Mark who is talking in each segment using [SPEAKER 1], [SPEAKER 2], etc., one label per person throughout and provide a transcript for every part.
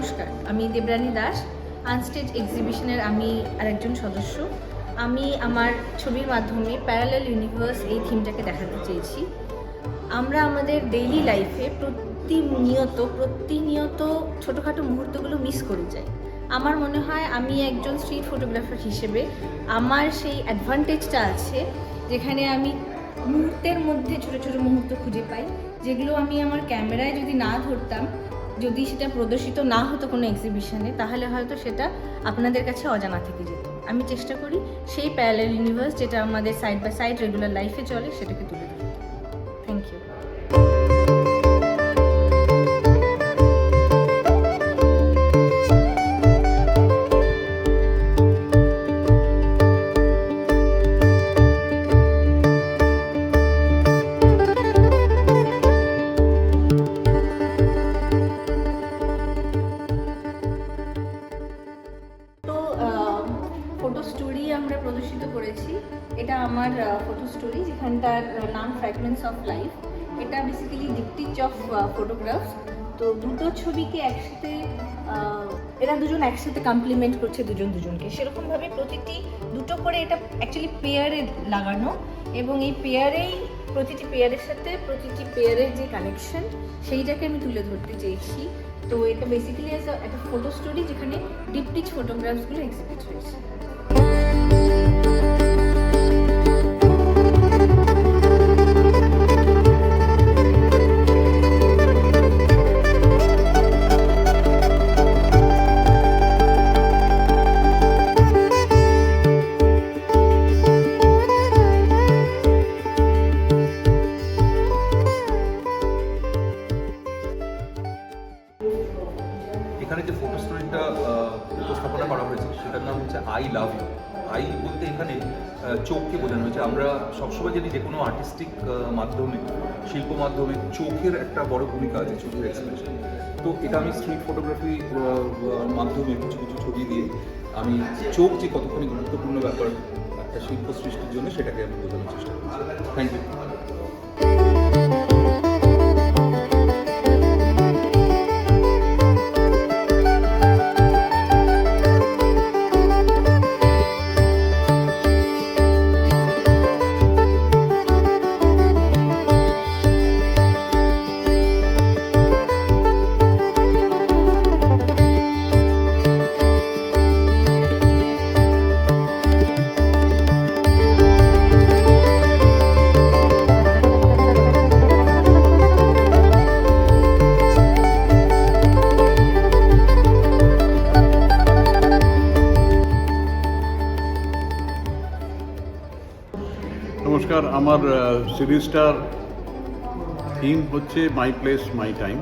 [SPEAKER 1] নমস্কার, আমি দেবরানী দাস। আনস্টেজ এক্সিবিশনের আমি আরেকজন সদস্য। আমি আমার ছবির মাধ্যমে প্যারালাল ইউনিভার্স এই থিমটাকে দেখাতে চেয়েছি। আমরা আমাদের ডেইলি লাইফে প্রতিনিয়ত ছোটোখাটো মুহূর্তগুলো মিস করে যাই। আমার মনে হয় আমি একজন স্ট্রিট ফটোগ্রাফার হিসেবে আমার সেই অ্যাডভান্টেজটা আছে, যেখানে আমি মুহূর্তের মধ্যে ছোটো ছোটো মুহূর্ত খুঁজে পাই, যেগুলো আমি আমার ক্যামেরায় যদি না ধরতাম, যদি সেটা প্রদর্শিত না হতো কোনো এক্সিবিশনে, তাহলে হয়তো সেটা আপনাদের কাছে অজানা থেকে যেত। আমি চেষ্টা করি সেই প্যারালাল ইউনিভার্স, যেটা আমাদের সাইড বাই সাইড রেগুলার লাইফে চলে, সেটাকে তুলে ধরতে। Thank you. ফটো স্টোরি আমরা প্রদর্শিত করেছি। এটা আমার ফটো স্টোরি, যেখানটার নাম ফ্র্যাগমেন্টস অফ লাইফ। এটা বেসিক্যালি ডিপটিচ অফ ফটোগ্রাফস। তো দুটো ছবিকে একসাথে এরা দুজন একসাথে কমপ্লিমেন্ট করছে দুজনকে, সেরকমভাবে দুটো করে এটা অ্যাকচুয়ালি পেয়ারে লাগানো, এবং এই প্রতিটি পেয়ারের সাথে প্রতিটি পেয়ারের যে কানেকশন, সেইটাকে আমি তুলে ধরতে চেয়েছি। তো এটা বেসিক্যালি একটা ফটো স্টোরি, যেখানে ডিপটিচ ফটোগ্রাফসগুলো এক্সিবিট হয়েছে।
[SPEAKER 2] এখানে যে ফটো স্টোরিটা উপস্থাপনা করা হয়েছে সেটার নাম হচ্ছে আই লাভ ইউ। আই বলতে এখানে চোখকে বোঝানো হয়েছে। আমরা সবসময় জানি যে কোনো আর্টিস্টিক মাধ্যমে, শিল্প মাধ্যমে চোখের একটা বড় ভূমিকা আছে, চোখের এক্সপ্রেশন। তো এটা আমি স্ট্রিট ফটোগ্রাফি মাধ্যমে কিছু ছবি দিয়ে আমি চোখ যে কতখানি গুরুত্বপূর্ণ ব্যাপার একটা শিল্প সৃষ্টির জন্য, সেটাকে আমি বোঝানোর চেষ্টা করছি। Thank you.
[SPEAKER 3] নমস্কার, আমার সিরিজটার থিম হচ্ছে my place my time.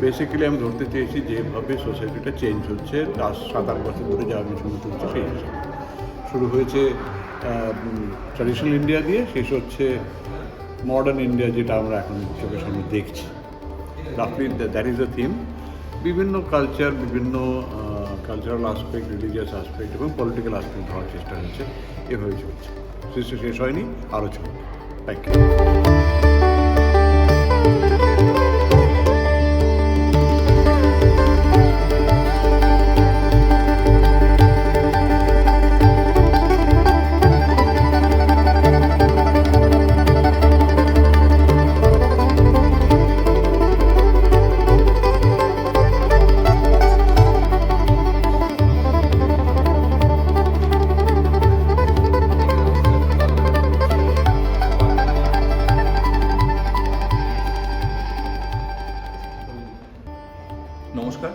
[SPEAKER 3] Basically আমি ধরতে চেয়েছি যেভাবে সোসাইটিটা চেঞ্জ হচ্ছে, লাস্ট 7-8 বছর ধরে যা আমি শুরু করছি সেই হিসাবে শুরু হয়েছে ট্র্যাডিশনাল ইন্ডিয়া দিয়ে, শেষ হচ্ছে মডার্ন ইন্ডিয়া, যেটা আমরা এখন চোখের সামনে দেখছি। রাফলি দ্যাট ইজ দ্য থিম। বিভিন্ন কালচার, বিভিন্ন কালচারাল আসপেক্ট, রিলিজিয়াস আসপেক্ট এবং পলিটিক্যাল আসপেক্ট হওয়ার চেষ্টা হয়েছে, এভাবে চলছে। সৃষ্টি শেষ হয়নি, আরও চলবে। Thank you.
[SPEAKER 2] নমস্কার,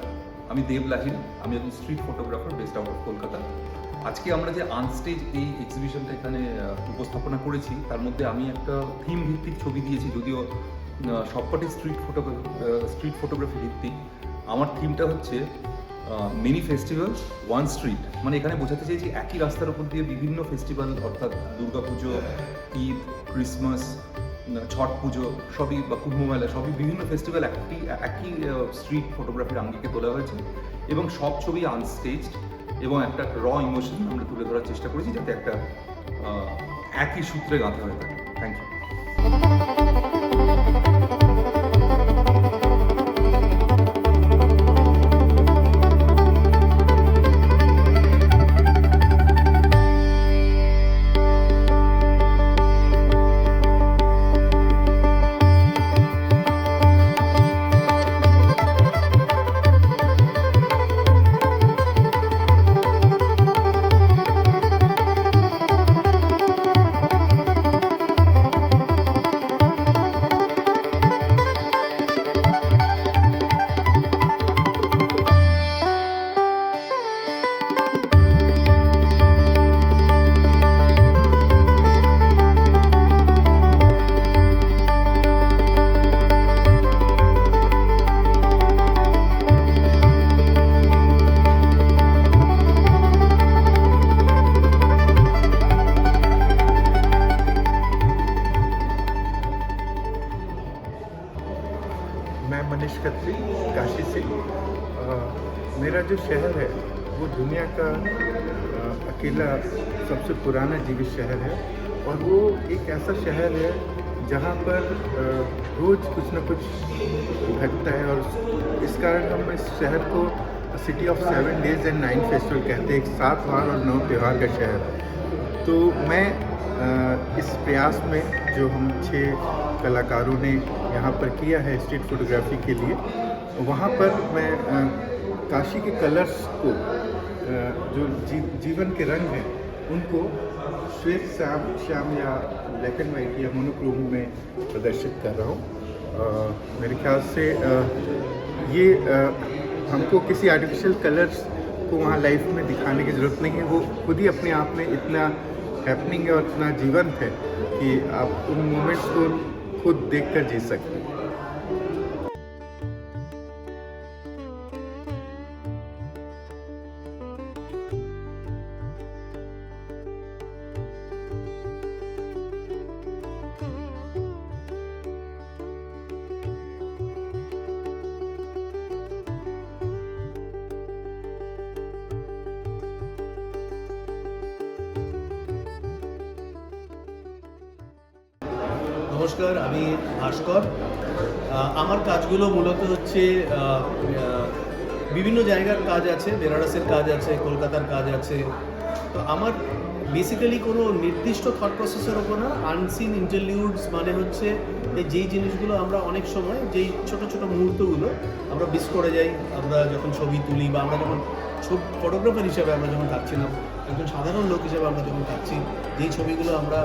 [SPEAKER 2] আমি দেব লাহিড়ী। আমি একজন street photographer based out of Kolkata. আজকে আমরা যে আনস্টেজ এই এক্সিবিশনটা এখানে উপস্থাপনা করেছি, তার মধ্যে আমি একটা থিম ভিত্তিক ছবি দিয়েছি, যদিও সবকটি স্ট্রিট ফটোগ্রাফি ভিত্তিক। আমার থিমটা হচ্ছে মেনি ফেস্টিভ্যালস ওয়ান স্ট্রিট। মানে এখানে বোঝাতে চাইছি একই রাস্তার উপর দিয়ে বিভিন্ন ফেস্টিভ্যাল, অর্থাৎ দুর্গাপুজো, ঈদ, ক্রিসমাস, ছট পুজো সবই, বা কুম্ভ মেলা, সবই বিভিন্ন ফেস্টিভ্যাল একই স্ট্রিট ফটোগ্রাফির আঙ্গিকে তোলা হয়েছে, এবং সব ছবি আনস্টেজড, এবং একটা র ইমোশন আমরা তুলে ধরার চেষ্টা করেছি, যাতে একটা একই সূত্রে গাঁথা হয়ে থাকে। Thank you.
[SPEAKER 4] मैं मनीष खत्री काशी से। मेरा जो शहर है वो दुनिया का अकेला सबसे पुराना जीवित शहर है और वो एक ऐसा शहर है जहाँ पर रोज़ कुछ न कुछ घटता है और इस कारण हम इस शहर को city of 7 days and 9 festival कहते हैं, एक 7 वार और 9 त्यौहार का शहर। तो मैं इस प्रयास में जो हम 6 कलाकारों ने यहाँ पर किया है स्ट्रीट फोटोग्राफी के लिए, वहाँ पर मैं काशी के कलर्स को जो जीवन के रंग हैं उनको श्वेत श्याम या ब्लैक एंड वाइट या मोनोक्रोम में प्रदर्शित कर रहा हूँ। मेरे ख्याल से ये हमको किसी आर्टिफिशियल कलर्स को वहाँ लाइफ में दिखाने की ज़रूरत नहीं है, वो खुद ही अपने आप में इतना हैपनिंग है और इतना जीवंत है कि आप उन मोमेंट्स को खुद देखकर जी सकते हैं।
[SPEAKER 5] নমস্কার, আমি ভাস্কর। আমার কাজগুলো মূলত হচ্ছে বিভিন্ন জায়গার কাজ আছে, বেনারসের কাজ আছে, কলকাতার কাজ আছে। তো আমার বেসিক্যালি কোনো নির্দিষ্ট থট প্রসেসের ওপর না, আনসিন ইন্টারলিউডস মানে হচ্ছে যেই জিনিসগুলো আমরা অনেক সময় যেই ছোট ছোট মুহূর্তগুলো আমরা মিস করে যাই, আমরা যখন ছবি তুলি বা আমরা যখন ফটোগ্রাফার হিসেবে আমরা যখন থাকছি না, একজন সাধারণ লোক হিসেবে আমরা যখন থাকছি, যেই ছবিগুলো আমরা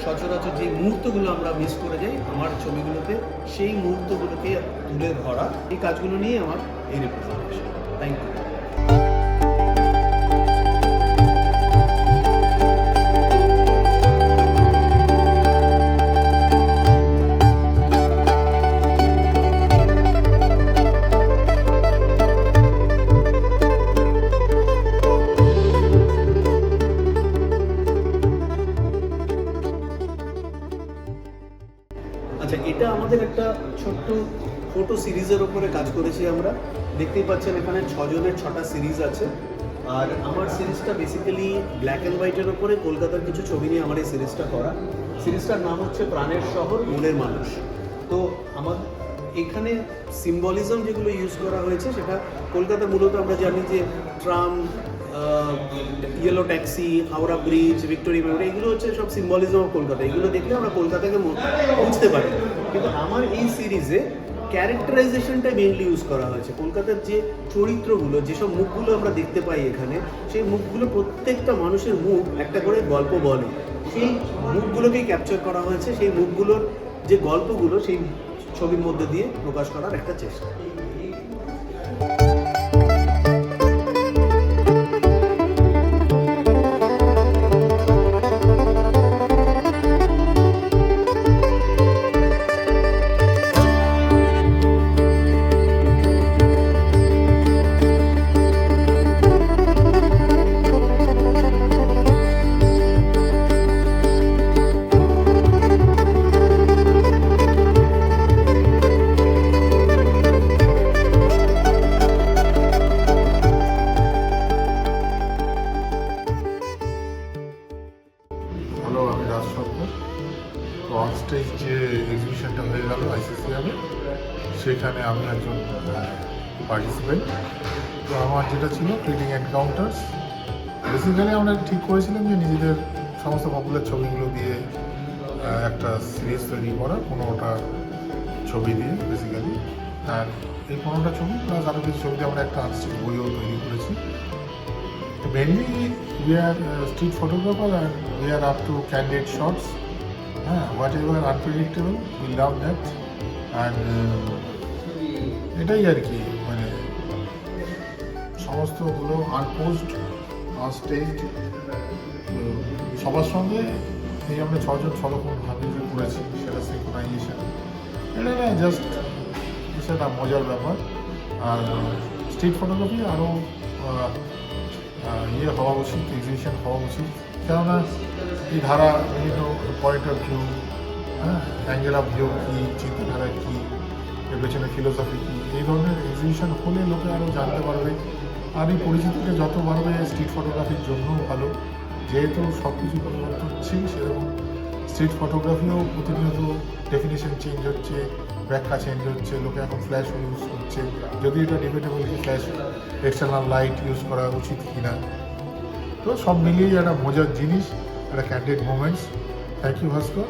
[SPEAKER 5] সচরাচর যে মুহূর্তগুলো আমরা মিস করে যাই আমার ছবিগুলোতে, সেই মুহূর্তগুলোকে তুলে ধরা, এই কাজগুলো নিয়ে আমার এই রিপ্রেজেন্টেশন। Thank you. আচ্ছা, এটা আমাদের একটা ছোট্ট ফটো সিরিজের ওপরে কাজ করেছি আমরা। দেখতেই পাচ্ছেন এখানে 6 জনের 6টা সিরিজ আছে। আর আমার সিরিজটা বেসিক্যালি ব্ল্যাক অ্যান্ড হোয়াইটের ওপরে কলকাতার কিছু ছবি নিয়ে আমার এই সিরিজটা করা। সিরিজটার নাম হচ্ছে প্রাণের শহর মনের মানুষ। তো আমার এখানে সিম্বলিজম যেগুলো ইউজ করা হয়েছে সেটা কলকাতা মূলত আমরা জানি যে tram, yellow taxi, Howrah bridge, Victoria Memorial, এগুলো হচ্ছে সব সিম্বলিজম অফ কলকাতা। এগুলো দেখলে আমরা কলকাতাকে বুঝতে পারি। কিন্তু আমার এই সিরিজে ক্যারেক্টারাইজেশনটা মেইনলি ইউজ করা হয়েছে। কলকাতার যে চরিত্রগুলো, যেসব মুখগুলো আমরা দেখতে পাই এখানে, সেই মুখগুলো প্রত্যেকটা মানুষের মুখ একটা করে গল্প বলে। সেই মুখগুলোকেই ক্যাপচার করা হয়েছে, সেই মুখগুলোর যে গল্পগুলো সেই ছবির মধ্যে দিয়ে প্রকাশ করার একটা চেষ্টা।
[SPEAKER 6] হ্যালো, আমি রাজ সরকার। তো অনস্টেজ যে এক্সিবিশনটা হয়ে গেল আইসিসিআরে, সেখানে আমি একজন পার্টিসিপেন্ট। তো আমার যেটা ছিল ফ্লিটিং এনকাউন্টার্স। বেসিক্যালি আমরা ঠিক করেছিলাম যে নিজেদের সমস্ত পপুলার ছবিগুলো দিয়ে একটা সিরিজ তৈরি করা, 15টা ছবি দিয়ে বেসিক্যালি। আর এই 15টা ছবি প্লাস আরও কিছু ছবি দিয়ে আমরা একটা আনস্টেজ বইও তৈরি করেছি। Mainly we are street photographer and we are up to candid shots. Whatever unpredictable, we love that. And এটাই আর কি, মানে সমস্তগুলো আনপোজড, অনস্টেজড, সবার সঙ্গে এই আমরা 6 জন 6 রকম ভাবে যে করেছি সেটা সিনক্রোনাইজেশন। এটা না জাস্ট সেটা মজার ব্যাপার। আর স্ট্রিট ফটোগ্রাফি আরও ইয়ে হওয়া উচিত, এক্সিবিশন হওয়া উচিত। কেননা এই ধারা বিভিন্ন point of view, angle of view কী, চিন্তাধারা কী, এর পেছনে ফিলোসফি কী, এই ধরনের এক্সিবিশন হলে লোকে আরও জানতে পারবে। আর এই পরিচিতিটা যত বাড়বে স্ট্রিট ফটোগ্রাফির জন্যও ভালো, যেহেতু সব কিছু পরিবর্তন হচ্ছেই, সেরকম স্ট্রিট ফটোগ্রাফিও প্রতিনিয়ত ডেফিনেশন চেঞ্জ হচ্ছে, ব্যাখ্যা চেঞ্জ হচ্ছে, লোকে এখন ফ্ল্যাশ ইউজ করছে, যদি এটা ডিবেটেবল কি ফ্ল্যাশ এক্সটার্নাল লাইট ইউজ করা উচিত কিনা। তো সব মিলিয়েই একটা মজার জিনিস, একটা ক্যান্ডিড মোমেন্টস। থ্যাংক ইউ ভাস্কর।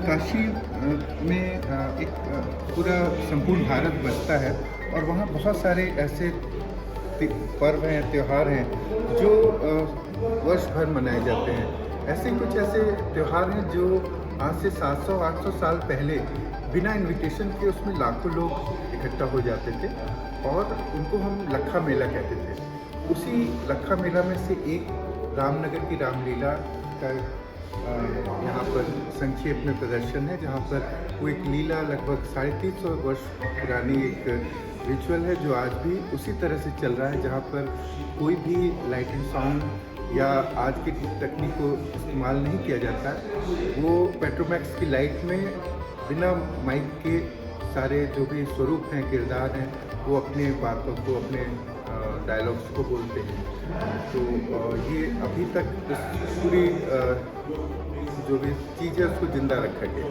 [SPEAKER 4] काशी में एक पूरा संपूर्ण भारत बसता है और वहाँ बहुत सारे ऐसे पर्व हैं, त्यौहार हैं जो वर्ष भर मनाए जाते हैं। ऐसे कुछ ऐसे त्यौहार हैं जो आज से 700-800 साल पहले बिना इनविटेशन के उसमें लाखों लोग इकट्ठा हो जाते थे और उनको हम लखा मेला कहते थे। उसी लखा मेला में से एक रामनगर की रामलीला का यहाँ पर संक्षेप में प्रदर्शन है, जहाँ पर वो एक लीला लगभग 350 वर्ष पुरानी एक रिचुअल है जो आज भी उसी तरह से चल रहा है, जहाँ पर कोई भी लाइट एंड साउंड या आज की तकनीक को इस्तेमाल नहीं किया जाता। वो पेट्रोमैक्स की लाइट में बिना माइक के सारे जो भी स्वरूप हैं, किरदार हैं, वो अपने बातों को, अपने डायलॉग्स को बोलते हैं। तो ये अभी तक इस पूरी जो भी चीज़ है उसको ज़िंदा रखा गया।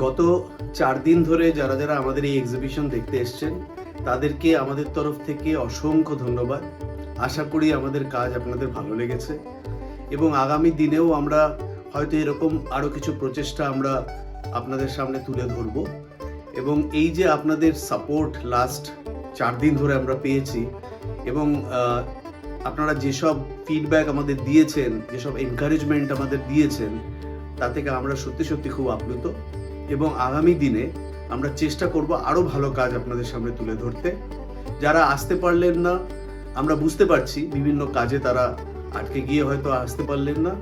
[SPEAKER 5] গত 4 দিন ধরে যারা যারা আমাদের এই এক্সিবিশন দেখতে এসেছেন তাদেরকে আমাদের তরফ থেকে অসংখ্য ধন্যবাদ। আশা করি আমাদের কাজ আপনাদের ভালো লেগেছে এবং আগামী দিনেও আমরা হয়তো এরকম আরও কিছু প্রচেষ্টা আমরা আপনাদের সামনে তুলে ধরব। এবং এই যে আপনাদের সাপোর্ট লাস্ট 4 দিন ধরে আমরা পেয়েছি এবং আপনারা যেসব ফিডব্যাক আমাদের দিয়েছেন, যেসব এনকারেজমেন্ট আমাদের দিয়েছেন, তা থেকে আমরা সত্যি সত্যি খুব আপ্লুত এবং আগামী দিনে আমরা চেষ্টা করব আরও ভালো কাজ আপনাদের সামনে তুলে ধরতে। যারা আসতে পারলেন না, আমরা বুঝতে পারছি বিভিন্ন কাজে তারা আটকে গিয়ে হয়তো আসতে পারলেন না,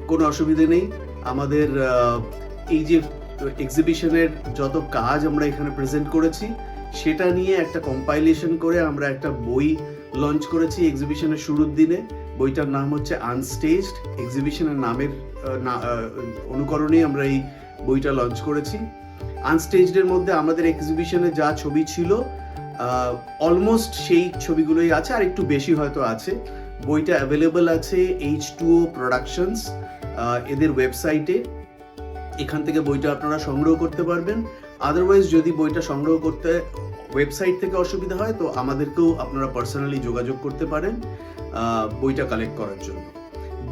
[SPEAKER 5] কোনো অসুবিধে নেই। আমাদের এই যে এক্সিবিশনের যত কাজ আমরা এখানে প্রেজেন্ট করেছি সেটা নিয়ে একটা কম্পাইলেশন করে আমরা একটা বই লঞ্চ করেছি এক্সিবিশনের শুরুর দিনে। বইটার নাম হচ্ছে আনস্টেজড। এক্সিবিশনের নামের অনুকরণেই আমরা এই বইটা লঞ্চ করেছি। আনস্টেজডের মধ্যে আমাদের এক্সিবিশনে যা ছবি ছিল অলমোস্ট সেই ছবিগুলোই আছে, আর একটু বেশি হয়তো আছে। বইটা অ্যাভেলেবল আছে H2O প্রোডাকশনস এদের ওয়েবসাইটে। এখান থেকে বইটা আপনারা সংগ্রহ করতে পারবেন। আদারওয়াইজ যদি বইটা সংগ্রহ করতে ওয়েবসাইট থেকে অসুবিধা হয় তো আমাদেরকেও আপনারা পার্সোনালি যোগাযোগ করতে পারেন বইটা কালেক্ট করার জন্য।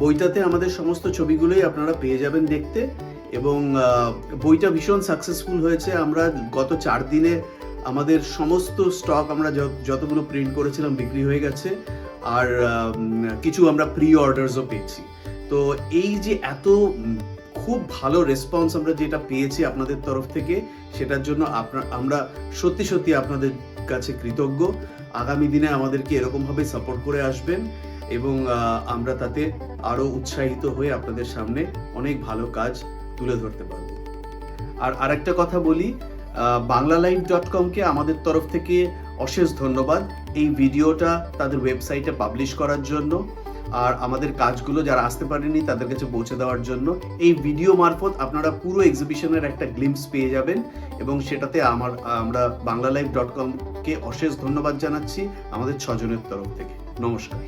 [SPEAKER 5] বইটাতে আমাদের সমস্ত ছবিগুলোই আপনারা পেয়ে যাবেন দেখতে, এবং বইটা ভীষণ সাকসেসফুল হয়েছে। আমরা গত 4 দিনে আমাদের সমস্ত স্টক আমরা যতগুলো প্রিন্ট করেছিলাম বিক্রি হয়ে গেছে, আর কিছু আমরা প্রি অর্ডারসও পেয়েছি। তো এই যে এত খুব ভালো রেসপন্স আমরা যেটা পেয়েছি আপনাদের তরফ থেকে, সেটার জন্য আমরা সত্যি সত্যি আপনাদের কাছে কৃতজ্ঞ। আগামী দিনে আমাদেরকে এরকমভাবে সাপোর্ট করে আসবেন এবং আমরা তাতে আরও উৎসাহিত হয়ে আপনাদের সামনে অনেক ভালো কাজ তুলে ধরতে পারব। আর আরেকটা কথা বলি, BanglaLive.com-কে আমাদের তরফ থেকে অশেষ ধন্যবাদ এই ভিডিওটা তাদের ওয়েবসাইটে পাবলিশ করার জন্য, আর আমাদের কাজগুলো যারা আসতে পারেনি তাদের কাছে পৌঁছে দেওয়ার জন্য। এই ভিডিও মারফত আপনারা পুরো এক্সিবিশনের একটা গ্লিম্পস পেয়ে যাবেন, এবং সেটাতে আমরা BanglaLive.com-কে অশেষ ধন্যবাদ জানাচ্ছি আমাদের 6 জনের তরফ থেকে। নমস্কার।